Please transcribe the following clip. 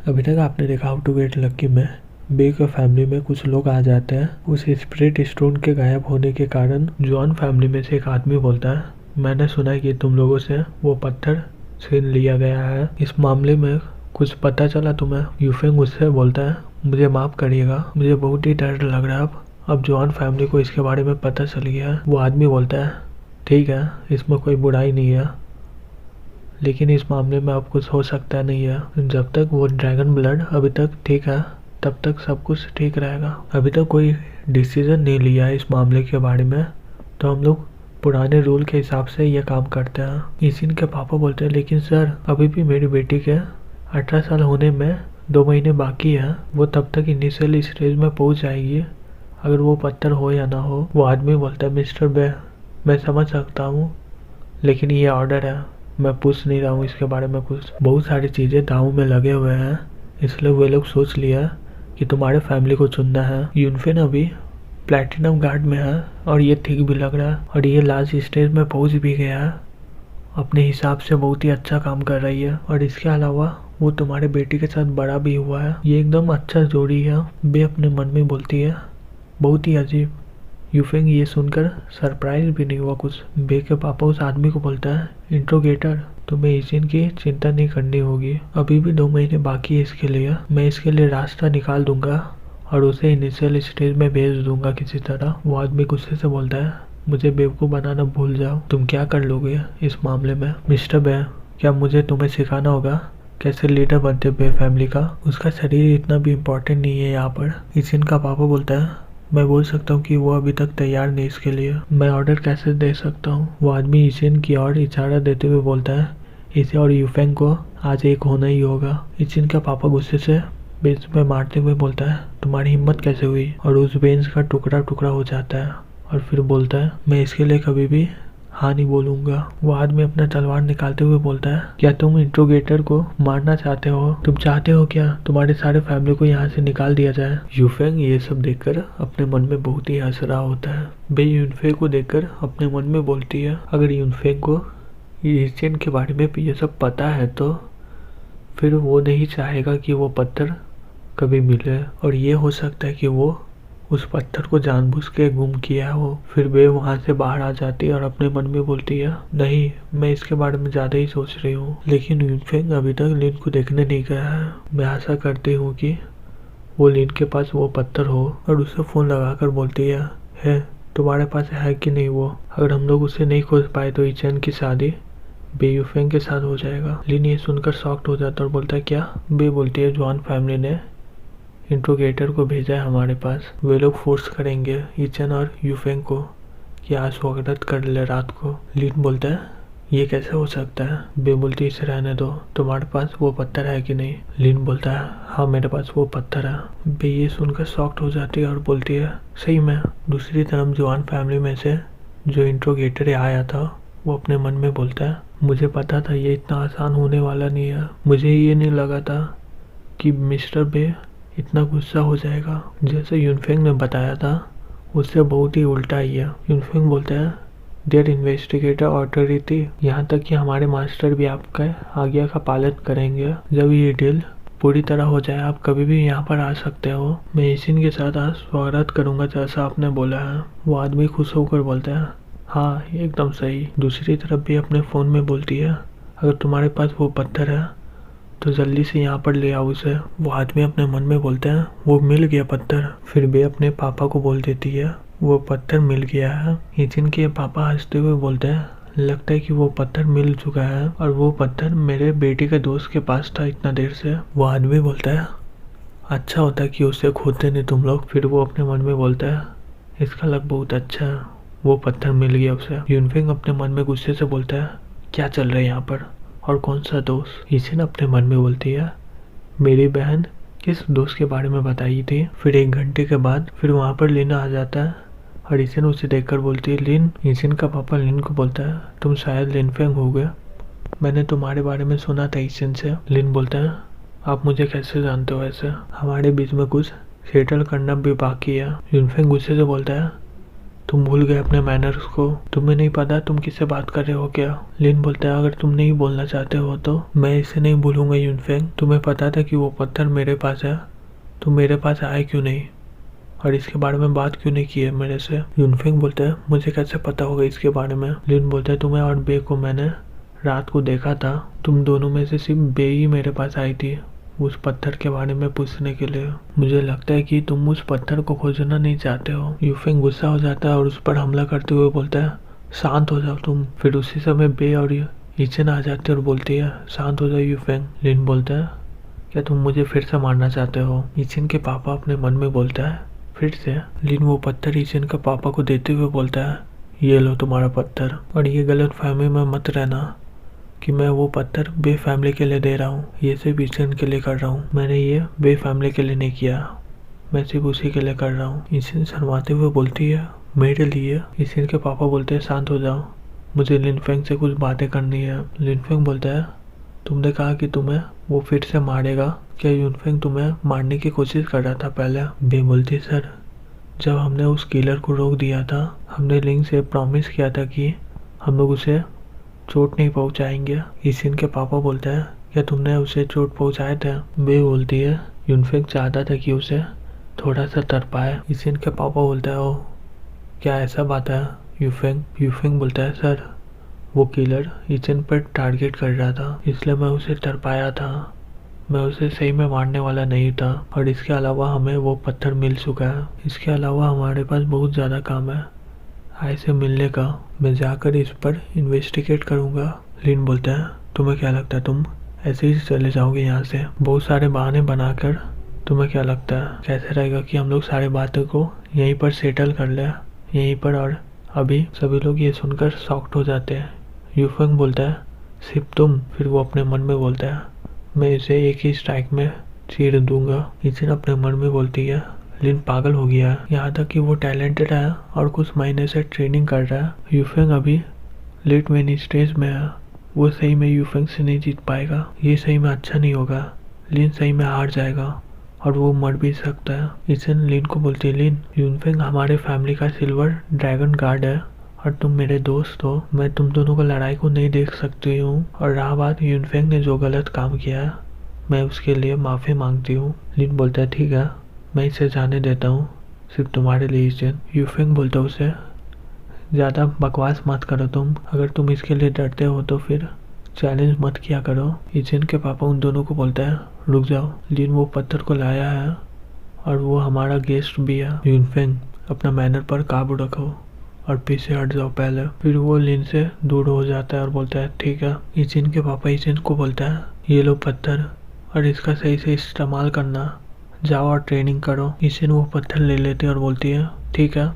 अभी तक आपने देखा हाउ टू गेट लकी में बे के फैमिली में कुछ लोग आ जाते हैं। उस स्पिरिट स्टोन के गायब होने के कारण जॉन फैमिली में से एक आदमी बोलता है, मैंने सुना है कि तुम लोगों से वो पत्थर छीन लिया गया है। इस मामले में कुछ पता चला तुम्हें? यूफेंग उससे बोलता है, मुझे माफ करिएगा, मुझे बहुत ही डर लग रहा है। अब जॉन फैमिली को इसके बारे में पता चल गया है। वो आदमी बोलता है, ठीक है, इसमें कोई बुराई नहीं है, लेकिन इस मामले में अब कुछ हो सकता नहीं है। जब तक वो ड्रैगन ब्लड अभी तक ठीक है, तब तक सब कुछ ठीक रहेगा। अभी तक कोई डिसीजन नहीं लिया है इस मामले के बारे में, तो हम लोग पुराने रूल के हिसाब से ये काम करते हैं। इसिन के पापा बोलते हैं, लेकिन सर अभी भी मेरी बेटी के 18 साल होने में 2 महीने बाकी है। वो तब तक इनिशियल स्टेज में पहुंच जाएगी, अगर वो पत्थर हो या ना हो। वो आदमी बोलता है, मिस्टर बे, मैं समझ सकता हूँ, लेकिन ये ऑर्डर है, मैं पूछ नहीं रहा हूँ इसके बारे में कुछ। बहुत सारी चीज़ें दांव में लगे हुए हैं, इसलिए वे लोग सोच लिया कि तुम्हारे फैमिली को चुनना है। यूनफेन अभी प्लैटिनम गार्ड में है और ये ठीक भी लग रहा है, और ये लास्ट स्टेज में पहुंच भी गया है। अपने हिसाब से बहुत ही अच्छा काम कर रही है, और इसके अलावा वो तुम्हारे बेटी के साथ बड़ा भी हुआ है। ये एकदम अच्छा जोड़ी है, बे अपने मन में बोलती है। बहुत ही अजीब। यूफेंग ये सुनकर सरप्राइज भी नहीं हुआ कुछ। बे के पापा उस आदमी को बोलता है, इंट्रोगेटर, तुम्हें इसिन की चिंता नहीं करनी होगी, अभी भी 2 महीने बाकी है इसके लिए। मैं इसके लिए रास्ता निकाल दूंगा और उसे इनिशियल स्टेज में भेज दूंगा किसी तरह। वो आदमी गुस्से से बोलता है, मुझे बेवकूफ़ बनाना भूल जाओ, तुम क्या कर लोगे इस मामले में? मिस्टर बे, क्या मुझे तुम्हें सिखाना होगा कैसे लीडर बनते बे फैमिली का? उसका शरीर इतना भी इम्पोर्टेंट नहीं है यहाँ पर। इसिन का पापा बोलता है, मैं बोल सकता हूँ कि वो अभी तक तैयार नहीं इसके लिए, मैं ऑर्डर कैसे दे सकता हूँ? वो आदमी इसिन की ओर इशारा देते हुए बोलता है, इसे और यूफेंग को आज एक होना ही होगा। इसिन का पापा गुस्से से बेंच में मारते हुए बोलता है, तुम्हारी हिम्मत कैसे हुई? और उस बेंच का टुकड़ा टुकड़ा हो जाता है, और फिर बोलता है, मैं इसके लिए कभी भी हाँ नहीं बोलूंगा। वो आदमी अपना तलवार निकालते हुए बोलता है, क्या तुम इंट्रोगेटर को मारना चाहते हो? तुम चाहते हो क्या तुम्हारे सारे फैमिली को यहाँ से निकाल दिया जाए? यूफेंग ये सब देखकर अपने मन में बहुत ही हंस रहा होता है। बे यूनफेंग को देखकर अपने मन में बोलती है, अगर यूनफेंग को इसिन के बारे में ये सब पता है तो फिर वो नहीं चाहेगा कि वो पत्थर कभी मिले, और ये हो सकता है कि वो उस पत्थर को जानबूझ के गुम किया हो। फिर वे वहाँ से बाहर आ जाती है और अपने मन में बोलती है, नहीं, मैं इसके बारे में ज़्यादा ही सोच रही हूँ। लेकिन यूनफेंग अभी तक लिन को देखने नहीं गया है। मैं आशा करती हूँ कि वो लिन के पास वो पत्थर हो, और उसे फ़ोन लगाकर बोलती है तुम्हारे पास है कि नहीं वो? अगर हम लोग उसे नहीं खोज पाए तो इचेन की शादी बे यूफेंग के साथ हो जाएगा। लिन ये सुनकर शॉक्ड हो जाता है और बोलता है, क्या? बे बोलती है, जॉन फैमिली ने इंट्रोगेटर को भेजा है हमारे पास, वे लोग फोर्स करेंगे इचन और यूफेंग को कि आज स्वागत कर ले रात को। लिन बोलता है, ये कैसे हो सकता है? बे बोलती है, इसे रहने दो, तुम्हारे पास वो पत्थर है कि नहीं? लिन बोलता है, हाँ मेरे पास वो पत्थर है। बे ये सुनकर शॉक्ड हो जाती है और बोलती है, सही में? दूसरी तरफ जॉन फैमिली में से जो इंट्रोगेटर आया था वो अपने मन में बोलता है, मुझे पता था ये इतना आसान होने वाला नहीं है, मुझे ये नहीं लगा था कि मिस्टर बे इतना गुस्सा हो जाएगा। जैसे यूनफेंग ने बताया था उससे बहुत ही उल्टा ही है। यूनफेंग बोलता है, देयर इन्वेस्टिगेटर ऑथोरिटी, यहाँ तक कि हमारे मास्टर भी आपका आज्ञा का पालन करेंगे। जब ये डील पूरी तरह हो जाए आप कभी भी यहाँ पर आ सकते हो। मैं इसिन के साथ आज स्वागत करूँगा जैसा आपने बोला है। वो आदमी खुश होकर बोलता है, हाँ एकदम सही। दूसरी तरफ भी अपने फ़ोन में बोलती है, अगर तुम्हारे पास वो पत्थर है तो जल्दी से यहाँ पर ले आओ उसे। वो आदमी अपने मन में बोलता है, वो मिल गया पत्थर। फिर बे अपने पापा को बोल देती है, वो पत्थर मिल गया है। इचिन के पापा हंसते हुए बोलते हैं, लगता है कि वो पत्थर मिल चुका है, और वो पत्थर मेरे बेटी के दोस्त के पास था इतना देर से। वो आदमी बोलता है, अच्छा होता कि उसे खोते नहीं तुम लोग। फिर वो अपने मन में बोलता है, इसका लक बहुत अच्छा है, वो पत्थर मिल गया उसे। यूनफेंग अपने मन में गुस्से से बोलता है, क्या चल रहा है यहाँ पर, और कौन सा दोस्त? इचिन अपने मन में बोलती है, मेरी बहन किस दोस्त के बारे में बताई थी। फिर 1 घंटे के बाद फिर वहाँ पर लिन आ जाता है, और इचिन उसे देखकर बोलती है, लिन। इचिन का पापा लिन को बोलता है, तुम शायद लिनफेंग हो गए, मैंने तुम्हारे बारे में सुना था इचिन से। लिन बोलता है, आप मुझे कैसे जानते हो? ऐसे हमारे बीच में कुछ सेटल करना भी बाकी है। लिनफेंग गुस्से से बोलता है, तुम भूल गए अपने मैनर्स को। तुम्हें नहीं पता तुम किससे बात कर रहे हो क्या? लिन बोलता है अगर तुम नहीं बोलना चाहते हो तो मैं इसे नहीं भूलूंगा यूनफेंग। तुम्हें पता था कि वो पत्थर मेरे पास है, तुम मेरे पास आए क्यों नहीं और इसके बारे में बात क्यों नहीं की है मेरे से? यूनफेंग बोलता है मुझे कैसे पता होगा इसके बारे में? लिन बोलता है तुम्हें और बे को मैंने रात को देखा था, तुम दोनों में से सिर्फ बे ही मेरे पास आई थी उस पत्थर के बारे में पूछने के लिए। मुझे लगता है कि तुम उस पत्थर को खोजना नहीं चाहते हो। यूफेंग गुस्सा हो जाता है और उस पर हमला करते हुए बोलता है शांत हो जाओ तुम। फिर उसी समय बे और ईचन आ जाती है और बोलती है शांत हो जाओ यूफेंग। लिन बोलता है क्या तुम मुझे फिर से मारना चाहते हो? ईचन के पापा अपने मन में बोलता है फिर से। लिन वो पत्थर ईचन के पापा को देते हुए बोलता है ये लो तुम्हारा पत्थर, और ये गलत फहमी में मत रहना कि मैं वो पत्थर बे फैमिली के लिए दे रहा हूँ, ये सिर्फ ईचन के लिए कर रहा हूँ। मैंने ये बे फैमिली के लिए नहीं किया, मैं सिर्फ उसी के लिए कर रहा हूँ। ईचन शर्माते हुए बोलती है मेरे लिए। ईचन के पापा बोलते हैं शांत हो जाओ, मुझे लिनफेंग से कुछ बातें करनी है। लिनफेंग बोलता है तुमने कहा कि तुम्हें वो फिर से मारेगा, क्या यूनफेंग तुम्हें मारने की कोशिश कर रहा था पहले? बे बोलती सर जब हमने उस किलर को रोक दिया था हमने लिंग से प्रॉमिस किया था कि हम लोग उसे चोट नहीं पहुंचाएंगे। ईशिन के पापा बोलते हैं क्या तुमने उसे चोट पहुंचाए थे? बे बोलती है यूनफेंग चाहता था कि उसे थोड़ा सा तड़पाए। ईशिन के पापा बोलते हैं ओ क्या ऐसा बात है? यूफेंग बोलता है सर वो किलर ईचन पर टारगेट कर रहा था इसलिए मैं उसे तड़पाया था, मैं उसे सही में मारने वाला नहीं था। और इसके अलावा हमें वो पत्थर मिल चुका है, इसके अलावा हमारे पास बहुत ज़्यादा काम है आय से मिलने का, मैं जाकर इस पर इन्वेस्टिगेट करूँगा। लिन बोलता है तुम्हें क्या लगता है तुम ऐसे ही चले जाओगे यहाँ से बहुत सारे बहाने बनाकर? तुम्हें क्या लगता है कैसे रहेगा कि हम लोग सारी बातों को यहीं पर सेटल कर लें यहीं पर? और अभी सभी लोग ये सुनकर शॉक्ड हो जाते हैं। यूफेंग बोलता है सिर्फ तुम? फिर वो अपने मन में बोलता है मैं इसे एक ही स्ट्राइक में चीर दूंगा। ईचन अपने मन में बोलती है लिन पागल हो गया है, यहाँ तक कि वो टैलेंटेड है और कुछ महीने से ट्रेनिंग कर रहा है। यूफेंग अभी लेट मेन स्टेज में है, वो सही में यूफेंग से नहीं जीत पाएगा, ये सही में अच्छा नहीं होगा। लिन सही में हार जाएगा और वो मर भी सकता है। ईचन लिन को बोलती है लिन यूफेंग हमारे फैमिली का सिल्वर ड्रैगन गार्ड है और तुम मेरे दोस्त हो, मैं तुम दोनों को लड़ाई को नहीं देख सकती हूँ। और रहा बात यूनफेंग ने जो गलत काम किया है मैं उसके लिए माफ़ी मांगती हूँ। लिन बोलता है ठीक है मैं इसे जाने देता हूँ सिर्फ तुम्हारे लिए ईचन। यूफेंग बोलता है उसे ज़्यादा बकवास मत करो तुम, अगर तुम इसके लिए डरते हो तो फिर चैलेंज मत किया करो। ईचन के पापा उन दोनों को बोलता है रुक जाओ, लिन वो पत्थर को लाया है और वो हमारा गेस्ट भी है। यूनफेंग अपना मैनर पर काबू रखो और पीछे हट जाओ पहले। फिर वो लिन से दूर हो जाता है और बोलता है ठीक है। ईचन के पापा ईचन को बोलता है ये लो पत्थर और इसका सही से इस्तेमाल करना, जाओ और ट्रेनिंग करो। ईचन वो पत्थर ले लेती है और बोलती है ठीक है